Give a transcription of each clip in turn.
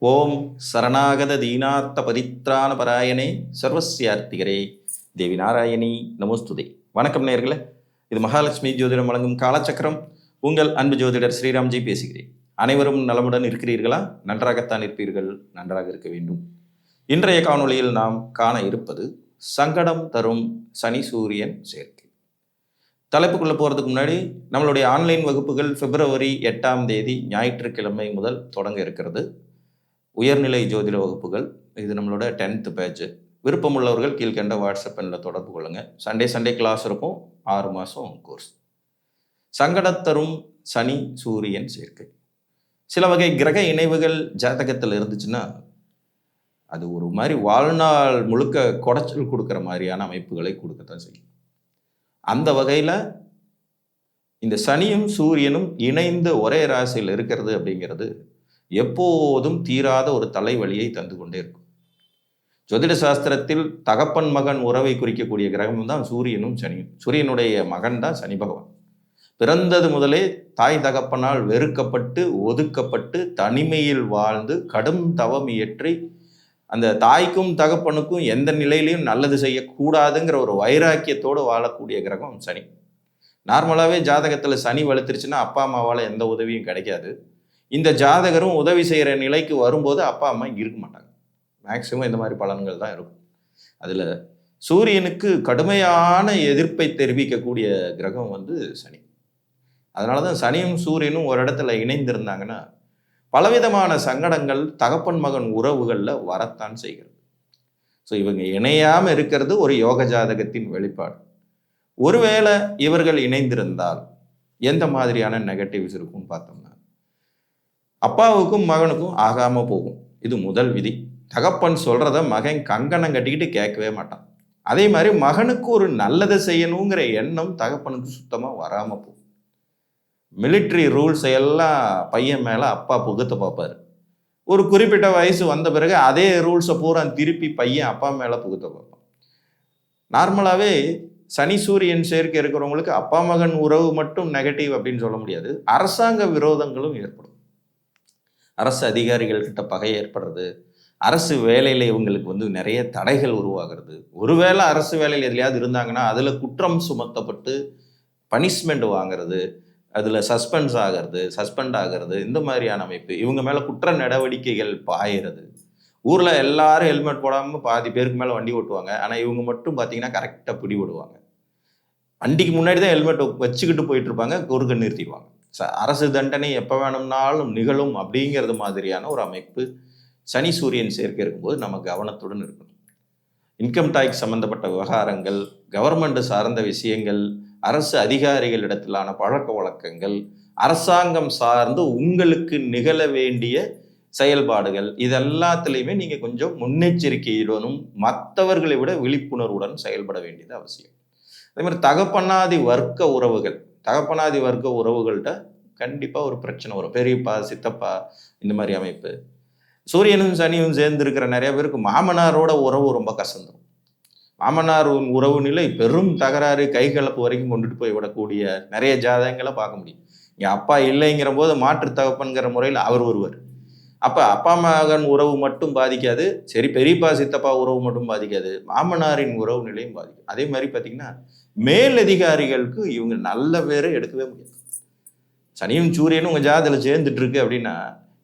ஓம் சரணாகத தீனார்த்த பதித்ரான பராயணே சர்வசியார்த்திகரே தேவி நாராயணி நமோஸ்துதே. வணக்கம் நேயர்களே, இது மகாலட்சுமி ஜோதிடம் வழங்கும் காலச்சக்கரம். உங்கள் அன்பு ஜோதிடர் ஸ்ரீராம்ஜி பேசுகிறேன். அனைவரும் நலமுடன் இருக்கிறீர்களா? நன்றாகத்தான் இருப்பீர்கள், நன்றாக இருக்க வேண்டும். இன்றைய காணொளியில் நாம் காண இருப்பது சங்கடம் தரும் சனி சூரியன் சேர்க்கை. தலைப்புக்குள்ளே போகிறதுக்கு முன்னாடி, நம்மளுடைய ஆன்லைன் வகுப்புகள் February 8 ஞாயிற்றுக்கிழமை முதல் தொடங்க இருக்கிறது. உயர்நிலை ஜோதிட வகுப்புகள். இது நம்மளோட 10th பேட்ச். விருப்பமுள்ளவர்கள் கீழ்கண்ட வாட்ஸ்அப் எண்ணில் தொடர்பு கொள்ளுங்கள். சண்டே கிளாஸ் இருக்கும். 6 மாதம் கோர்ஸ். சங்கடத்தரும் சனி சூரியன் சேர்க்கை. சில வகை கிரக இணைவுகள் ஜாதகத்தில் இருந்துச்சுன்னா அது ஒரு மாதிரி வாழ்நாள் முழுக்க குடைச்சல் கொடுக்குற மாதிரியான அமைப்புகளை கொடுக்கத்தான் செய்யும். அந்த வகையில் இந்த சனியும் சூரியனும் இணைந்து ஒரே ராசியில் இருக்கிறது அப்படிங்கிறது எப்போதும் தீராத ஒரு தலைவலியை தந்து கொண்டே இருக்கும். ஜோதிட சாஸ்திரத்தில் தகப்பன் மகன் உறவை குறிக்கக்கூடிய கிரகம் தான் சூரியனும் சனியும். சூரியனுடைய மகன் தான் சனி பகவான். பிறந்தது முதலே தாய் தகப்பனால் வெறுக்கப்பட்டு ஒதுக்கப்பட்டு தனிமையில் வாழ்ந்து கடும் தவம் இயற்றி அந்த தாய்க்கும் தகப்பனுக்கும் எந்த நிலையிலையும் நல்லது செய்யக்கூடாதுங்கிற ஒரு வைராக்கியத்தோடு வாழக்கூடிய கிரகம் சனி. நார்மலாகவே ஜாதகத்தில் சனி வலுத்துருச்சுன்னா அப்பா அம்மாவால் எந்த உதவியும் கிடைக்காது. இந்த ஜாதகரும் உதவி செய்கிற நிலைக்கு வரும்போது அப்பா அம்மா இருக்க மாட்டாங்க. மேக்சிமம் இந்த மாதிரி பலன்கள் தான் இருக்கும். அதில் சூரியனுக்கு கடுமையான எதிர்ப்பை தெரிவிக்கக்கூடிய கிரகம் சனி. அதனால தான் சனியும் சூரியனும் ஒரு இடத்துல இணைந்திருந்தாங்கன்னா பலவிதமான சங்கடங்கள் தகப்பன் மகன் உறவுகளில் வரத்தான் செய்கிறது. ஸோ இவங்க இணையாமல் இருக்கிறது ஒரு யோக ஜாதகத்தின் வெளிப்பாடு. ஒருவேளை இவர்கள் இணைந்திருந்தால் எந்த மாதிரியான நெகட்டிவ்ஸ் இருக்கும்னு பார்த்தோம்னா, அப்பாவுக்கும் மகனுக்கும் ஆகாமல் போகும். இது முதல் விதி. தகப்பன் சொல்கிறத மகன் கங்கணம் கட்டிக்கிட்டு கேட்கவே மாட்டான். அதே மாதிரி மகனுக்கு ஒரு நல்லதை செய்யணுங்கிற எண்ணம் தகப்பனுக்கு சுத்தமாக வராமல் போகும். மிலிட்ரி ரூல்ஸ் எல்லாம் பையன் மேலே அப்பா புகுத்த பார்ப்பார். ஒரு குறிப்பிட்ட வயசு வந்த பிறகு அதே ரூல்ஸை பூரா திருப்பி பையன் அப்பா மேலே புகுத்த பார்ப்பான். நார்மலாகவே சனி சூரியன் சேர்க்கை இருக்கிறவங்களுக்கு அப்பா மகன் உறவு மட்டும் நெகட்டிவ் அப்படின்னு சொல்ல முடியாது. அரசாங்க விரோதங்களும் ஏற்படும். அரசு அதிகாரிகள்கிட்ட பகை ஏற்படுறது, அரசு வேலையில் இவங்களுக்கு நிறைய தடைகள் உருவாகிறது. ஒருவேளை அரசு வேலையில் எதுலையாவது இருந்தாங்கன்னா அதில் குற்றம் சுமத்தப்பட்டு பனிஷ்மெண்ட் வாங்கிறது, அதில் சஸ்பெண்ட் ஆகிறது, இந்த மாதிரியான அமைப்பு. இவங்க மேலே குற்ற நடவடிக்கைகள் பாயிறது. ஊரில் எல்லாரும் ஹெல்மெட் போடாமல் பாதி பேருக்கு மேலே வண்டி ஓட்டுவாங்க. ஆனால் இவங்க மட்டும் பார்த்தீங்கன்னா கரெக்டாக பிடி விடுவாங்க. வண்டிக்கு முன்னாடி தான் ஹெல்மெட் வச்சுக்கிட்டு போயிட்டு இருப்பாங்க, குறுக்க நிறுத்திடுவாங்க. அரசு தண்டனை எப்போ வேணும்னாலும் நிகழும் அப்படிங்கிறது மாதிரியான ஒரு அமைப்பு சனி சூரியன் சேர்க்கை இருக்கும்போது நம்ம கவனத்துடன் இருக்கணும். இன்கம் டேக்ஸ் சம்மந்தப்பட்ட விவகாரங்கள், கவர்மெண்ட் சார்ந்த விஷயங்கள், அரசு அதிகாரிகளிடத்திலான பழக்க வழக்கங்கள், அரசாங்கம் சார்ந்து உங்களுக்கு நிகழ வேண்டிய செயல்பாடுகள், இதெல்லாத்துலேயுமே நீங்கள் கொஞ்சம் முன்னெச்சரிக்கையுடனும் மற்றவர்களை விட விழிப்புணர்வுடன் செயல்பட வேண்டியது அவசியம். அதே மாதிரி தகப்பனாதி வர்க்க உறவுகள்கிட்ட கண்டிப்பாக ஒரு பிரச்சனை வரும். பெரியப்பா, சித்தப்பா, இந்த மாதிரி அமைப்பு. சூரியனும் சனியும் சேர்ந்து இருக்கிற நிறைய பேருக்கு மாமனாரோட உறவு ரொம்ப கசந்துடும். மாமனார் உறவு நிலை பெரும் தகராறு, கைகலப்பு வரைக்கும் கொண்டுட்டு போய் விடக்கூடிய நிறைய ஜாதகங்களை பார்க்க முடியும். இங்கே அப்பா இல்லைங்கிற போது மாற்று தகப்பன்கிற முறையில் அவர் ஒருவர். அப்போ அப்பா மகன் உறவு மட்டும் பாதிக்காது, சரி பெரியப்பா சித்தப்பா உறவு மட்டும் பாதிக்காது, மாமனாரின் உறவு நிலையும் பாதிக்கும். அதே மாதிரி பார்த்தீங்கன்னா மேலதிகாரிகளுக்கு இவங்க நல்ல பேரை எடுக்கவே முடியாது. சனியும் சூரியனும் உங்கள் ஜாதகத்தில் சேர்ந்துட்டு இருக்கு அப்படின்னா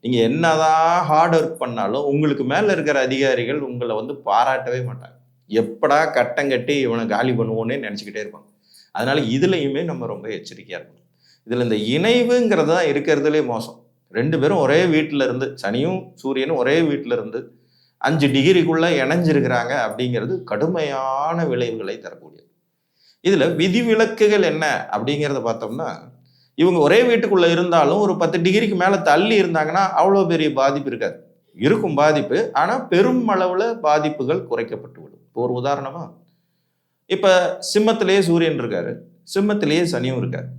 நீங்கள் என்னதான் ஹார்ட் ஒர்க் பண்ணாலும் உங்களுக்கு மேலே இருக்கிற அதிகாரிகள் உங்களை பாராட்டவே மாட்டாங்க. எப்படா கட்டம் கட்டி இவனை காலி பண்ணுவோன்னே நினச்சிக்கிட்டே இருப்பாங்க. அதனால இதுலையுமே நம்ம ரொம்ப எச்சரிக்கையாக இருக்கணும். இதில் இந்த இணைவுங்கிறது தான் இருக்கிறதுலே மோசம். 2 பேரும் ஒரே வீட்டில் இருந்து, சனியும் சூரியனும் ஒரே வீட்டில் இருந்து 5 டிகிரிக்குள்ளே இணைஞ்சிருக்கிறாங்க அப்படிங்கிறது கடுமையான விளைவுகளை தரக்கூடியது. இதில் விதிவிலக்குகள் என்ன அப்படிங்கிறத பார்த்தோம்னா, இவங்க ஒரே வீட்டுக்குள்ளே இருந்தாலும் ஒரு 10 டிகிரிக்கு மேலே தள்ளி இருந்தாங்கன்னா அவ்வளோ பெரிய பாதிப்பு இருக்காது. இருக்கும் பாதிப்பு, ஆனால் பெரும் அளவில் பாதிப்புகள் குறைக்கப்பட்டு விடும். இப்போ ஒரு உதாரணமாக, இப்போ சிம்மத்திலேயே சூரியன் இருக்காரு, சிம்மத்திலேயே சனியும் இருக்காரு.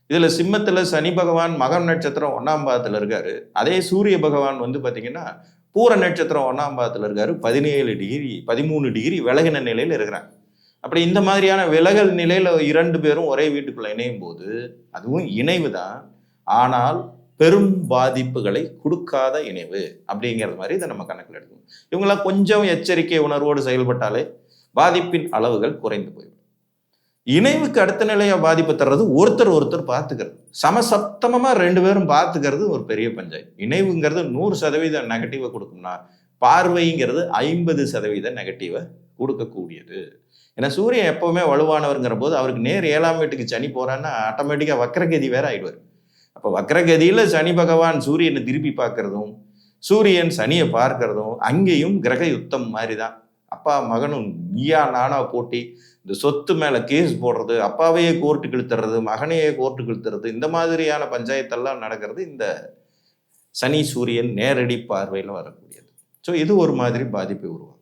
இதில் சிம்மத்தில் சனி பகவான் மகம் நட்சத்திரம் 1ஆம் பாதத்தில் இருக்காரு. அதே சூரிய பகவான் பார்த்தீங்கன்னா பூர நட்சத்திரம் 1ஆம் பாதத்தில் இருக்காரு. 13 டிகிரி விலகின நிலையில் இருக்கிறாங்க. அப்படி இந்த மாதிரியான விலகல் நிலையில் 2 பேரும் ஒரே வீட்டுக்குள்ளே இணையும் போது அதுவும் இணைவு தான், ஆனால் பெரும் பாதிப்புகளை கொடுக்காத இணைவு அப்படிங்கிறது மாதிரி இதை நம்ம கணக்கில் எடுக்கணும். இவங்களாம் கொஞ்சம் எச்சரிக்கை உணர்வோடு செயல்பட்டாலே பாதிப்பின் அளவுகள் குறைந்து போயிடும். இணைவுக்கு அடுத்த நிலையா பாதிப்பு தர்றது ஒருத்தர் பார்த்துக்கிறது. சமசப்தமா 2 பேரும் பார்த்துக்கிறது ஒரு பெரிய பஞ்சாயத்து. இணைவுங்கிறது 100% நெகட்டிவை கொடுக்கும்னா பார்வைங்கிறது 50% நெகட்டிவை கொடுக்கக்கூடியது. ஏன்னா சூரியன் எப்பவுமே வலுவானவருங்கிற போது அவருக்கு நேர் 7ஆம் வீட்டுக்கு சனி போறான்னா ஆட்டோமேட்டிக்கா வக்ரகதி வேற ஆயிடுவார். அப்ப வக்ரகதியில சனி பகவான் சூரியனை திருப்பி பார்க்கறதும் சூரியன் சனியை பார்க்கறதும் அங்கேயும் கிரக யுத்தம் மாதிரிதான். அப்பா மகனும் நீயா நானா போட்டி, இந்த சொத்து மேல கேஸ் போடுறது, அப்பாவையே கோர்ட்டுக்கு இழுத்துறது, மகனையே கோர்ட்டுக்கு இழுத்துறது, இந்த மாதிரியான பஞ்சாயத்தெல்லாம் நடக்கிறது இந்த சனி சூரியன் நேரடி பார்வையில் வரக்கூடியது. ஸோ இது ஒரு மாதிரி பாதிப்பை உருவாகும்.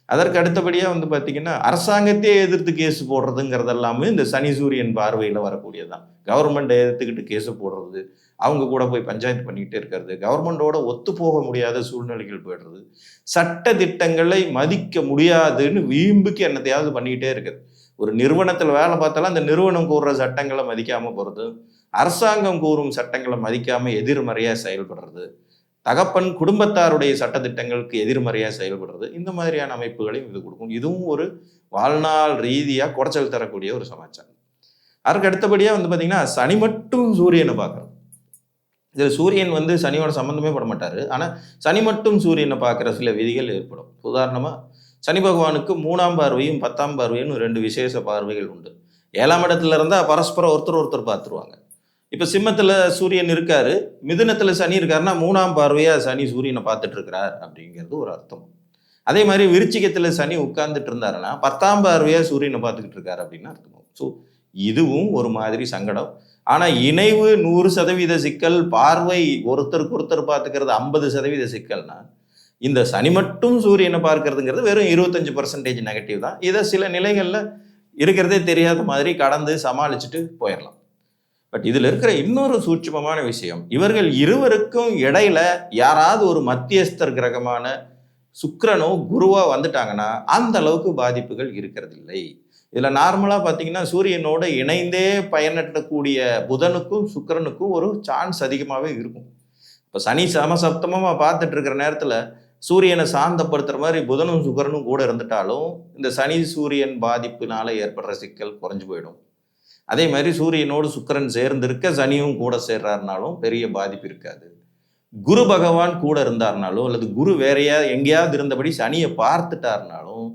அதற்கு அடுத்தபடியாக பார்த்தீங்கன்னா அரசாங்கத்தையே எதிர்த்து கேஸ் போடுறதுங்கிறது எல்லாமே இந்த சனி சூரியன் பார்வையில் வரக்கூடியதுதான். கவர்மெண்ட்டை எதிர்த்துக்கிட்டு கேஸு போடுறது, அவங்க கூட போய் பஞ்சாயத்து பண்ணிக்கிட்டே இருக்கிறது, கவர்மெண்டோட ஒத்து போக முடியாத சூழ்நிலைகள் போயிடுறது, சட்ட திட்டங்களை மதிக்க முடியாதுன்னு வீம்புக்கு என்னத்தையாவது பண்ணிக்கிட்டே இருக்குது. ஒரு நிறுவனத்தில் வேலை பார்த்தாலும் அந்த நிறுவனம் கூறுற சட்டங்களை மதிக்காமல் போகிறது, அரசாங்கம் கூறும் சட்டங்களை மதிக்காமல் எதிர்மறையாக செயல்படுறது, தகப்பன் குடும்பத்தாருடைய சட்டத்திட்டங்களுக்கு எதிர்மறையாக செயல்படுறது, இந்த மாதிரியான அமைப்புகளையும் இது கொடுக்கும். இதுவும் ஒரு வாழ்நாள் ரீதியாக குறைச்சல் தரக்கூடிய ஒரு சமாச்சாரம். அதற்கு அடுத்தபடியாக பார்த்தீங்கன்னா சனி மட்டும் சூரியனை பார்க்குறது. இதில் சூரியன் சனியோட சம்மந்தமே பட மாட்டார். ஆனால் சனி மட்டும் சூரியனை பார்க்குற சில விதிகள் ஏற்படும். உதாரணமாக சனி பகவானுக்கு 3ஆம் பார்வையும் 10ஆம் பார்வையும் 2 விசேஷ பார்வைகள் உண்டு. 7ஆம் இடத்துல இருந்தால் பரஸ்பரம் ஒருத்தர் பார்த்துருவாங்க. இப்போ சிம்மத்தில் சூரியன் இருக்காரு, மிதுனத்தில் சனி இருக்காருன்னா 3ஆம் பார்வையாக சனி சூரியனை பார்த்துட்டு இருக்கிறார் அப்படிங்கிறது ஒரு அர்த்தம். அதே மாதிரி விருச்சிகத்தில் சனி உட்கார்ந்துட்டு இருந்தாருன்னா 10ஆம் பார்வையாக சூரியனை பார்த்துக்கிட்டு இருக்காரு அப்படின்னு அர்த்தம். ஸோ இதுவும் ஒரு மாதிரி சங்கடம். ஆனால் இணைவு 100% சிக்கல், பார்வை ஒருத்தருக்கு ஒருத்தர் பார்த்துக்கிறது 50% சிக்கல்னா இந்த சனி மட்டும் சூரியனை பார்க்கறதுங்கிறது வெறும் 25% நெகட்டிவ் தான். இதை சில நிலைகளில் இருக்கிறதே தெரியாத மாதிரி கடந்து சமாளிச்சுட்டு போயிடலாம். பட் இதில் இருக்கிற இன்னொரு சூட்சுமமான விஷயம், இவர்கள் இருவருக்கும் இடையில யாராவது ஒரு மத்தியஸ்தர் கிரகமான சுக்கிரனோ குருவோ வந்துட்டாங்கன்னா அந்த அளவுக்கு பாதிப்புகள் இருக்கிறது இல்லை. இதில் நார்மலாக பார்த்தீங்கன்னா சூரியனோட இணைந்தே பயனற்றக்கூடிய புதனுக்கும் சுக்கிரனுக்கும் ஒரு சான்ஸ் அதிகமாகவே இருக்கும். இப்போ சனி சமசப்தமாக பார்த்துட்டு இருக்கிற நேரத்தில் சூரியனை சாந்தப்படுத்துகிற மாதிரி புதனும் சுக்கிரனும் கூட இருந்துட்டாலும் இந்த சனி சூரியன் பாதிப்பினால ஏற்படுற சிக்கல் குறைஞ்சு போயிடும். அதே மாதிரி சூரியனோடு சுக்கிரன் சேர்ந்திருக்க சனியும் கூட சேர்றாருனாலும் பெரிய பாதிப்பு இருக்காது. குரு பகவான் கூட இருந்தாருனாலும் அல்லது குரு வேறையா எங்கேயாவது இருந்தபடி சனியை பார்த்துட்டாருனாலும்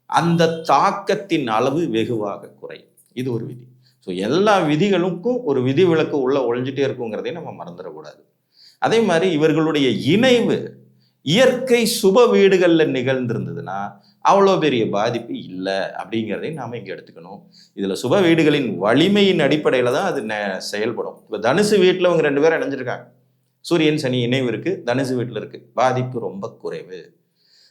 அந்த தாக்கத்தின் அளவு வெகுவாக குறையும். இது ஒரு விதி. ஸோ எல்லா விதிகளுக்கும் ஒரு விதி விலக்கு உள்ள ஒழிஞ்சிட்டே இருக்குங்கிறதையும் நம்ம மறந்துடக்கூடாது. அதே மாதிரி இவர்களுடைய இணைவு இயற்கை சுப வீடுகளில் நிகழ்ந்திருந்ததுன்னா அவ்வளோ பெரிய பாதிப்பு இல்லை அப்படிங்கிறதையும் நாம் இங்கே எடுத்துக்கணும். இதில் சுப வீடுகளின் வலிமையின் அடிப்படையில் தான் அது செயல்படும். இப்போ தனுசு வீட்டில் அவங்க 2 பேரும் இணைஞ்சிருக்காங்க. சூரியன் சனி இணைவு இருக்குது, தனுசு வீட்டில் இருக்குது, பாதிப்பு ரொம்ப குறைவு.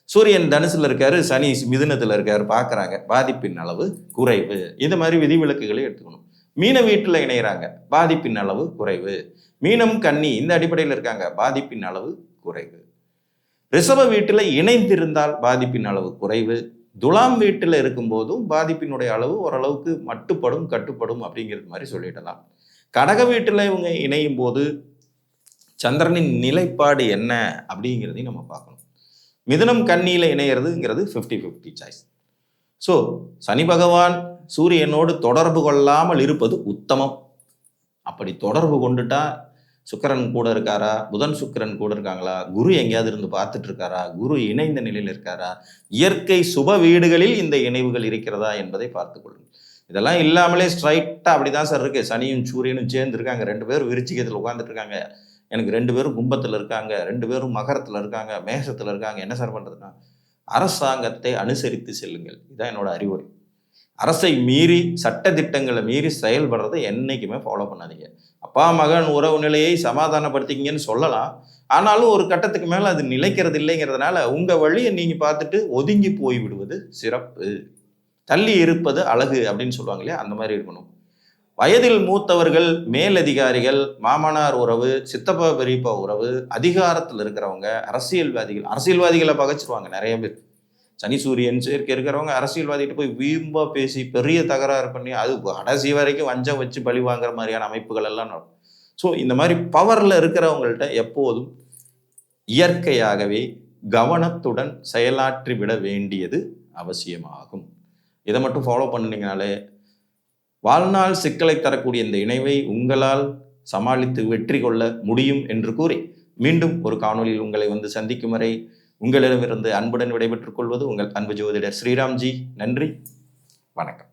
சூரியன் தனுசுல இருக்காரு, சனி மிதுனத்தில் இருக்காரு, பார்க்குறாங்க, பாதிப்பின் அளவு குறைவு. இது மாதிரி விதிவிலக்குகளை எடுத்துக்கணும். மீன வீட்டில் இணைகிறாங்க, பாதிப்பின் அளவு குறைவு. மீனம் கன்னி இந்த அடிப்படையில் இருக்காங்க, பாதிப்பின் அளவு குறைவு. ரிஷப வீட்டில் இணைந்திருந்தால் பாதிப்பின் அளவு குறைவு. துலாம் வீட்டில் இருக்கும்போதும் பாதிப்பினுடைய அளவு ஓரளவுக்கு மட்டுப்படும் கட்டுப்படும் அப்படிங்கிறது மாதிரி சொல்லிடலாம். கடக வீட்டில் இவங்க இணையும் போது சந்திரனின் நிலைப்பாடு என்ன அப்படிங்கிறதையும் நம்ம பார்க்கணும். மிதுனம் கன்னியில் இணைகிறதுங்கிறது 50-50 சாய்ஸ். ஸோ சனி பகவான் சூரியனோடு தொடர்பு கொள்ளாமல் இருப்பது உத்தமம். அப்படி தொடர்பு கொண்டுட்டா சுக்கிரன் கூட இருக்காரா, புதன் சுக்கிரன் கூட இருக்காங்களா, குரு எங்கேயாவது இருந்து பார்த்துட்டு இருக்காரா, குரு இணைந்த நிலையில் இருக்காரா, இயற்கை சுப வீடுகளில் இந்த இணைவுகள் இருக்கிறதா என்பதை பார்த்துக்கொள்ளும். இதெல்லாம் இல்லாமலே ஸ்ட்ரைட்டாக அப்படிதான் சார் இருக்கு. சனியும் சூரியனும் சேர்ந்து இருக்காங்க, 2 பேரும் விருச்சிகத்தில் உட்காந்துட்டு இருக்காங்க, எனக்கு 2 பேரும் கும்பத்தில் இருக்காங்க, 2 பேரும் மகரத்தில் இருக்காங்க, மேஷத்தில் இருக்காங்க, என்ன சார் பண்ணுறதுன்னா அரசாங்கத்தை அனுசரித்து செல்லுங்கள். இதுதான் என்னோட அறிவுரை. அரசை மீறி சட்ட திட்டங்களை மீறி செயல்படுறதை என்னைக்குமே ஃபாலோ பண்ணாதீங்க. அப்பா மகன் உறவு நிலையை சமாதானப்படுத்திக்கிங்கன்னு சொல்லலாம், ஆனாலும் ஒரு கட்டத்துக்கு மேலே அது நிலைக்கிறது இல்லைங்கிறதுனால உங்கள் வழியை நீங்கள் பார்த்துட்டு ஒதுங்கி போய் விடுவது சிறப்பு. தள்ளி இருப்பது அழகு அப்படின்னு சொல்லுவாங்க இல்லையா, அந்த மாதிரி இருக்கணும். வயதில் மூத்தவர்கள், மேலதிகாரிகள், மாமனார் உறவு, சித்தப்பா பெரியப்பா உறவு, அதிகாரத்தில் இருக்கிறவங்க, அரசியல்வாதிகளை பகைச்சிருவாங்க நிறைய பேர். சனி சூரியன் சேர்க்கை இருக்கிறவங்க அரசியல்வாதிகிட்ட போய் வீம்பா பேசி பெரிய தகராறு பண்ணி அது கடைசி வரைக்கும் வஞ்சம் வச்சு பழி வாங்குற மாதிரியான அமைப்புகள் எல்லாம் நடக்கும். ஸோ இந்த மாதிரி பவரில் இருக்கிறவங்கள்ட்ட எப்போதும் இயற்கையாகவே கவனத்துடன் செயலாற்றி விட வேண்டியது அவசியமாகும். இதை மட்டும் ஃபாலோ பண்ணினீங்கனாலே வாழ்நாள் சிக்கலை தரக்கூடிய இந்த இணைவை உங்களால் சமாளித்து வெற்றி கொள்ள முடியும் என்று கூறி மீண்டும் ஒரு காணொலியில் உங்களை சந்திக்கும் வரை உங்களிடமிருந்து அன்புடன் விடைபெற்றுக் கொள்வது உங்கள் அன்பு ஜோதிடர் ஸ்ரீராம்ஜி. நன்றி, வணக்கம்.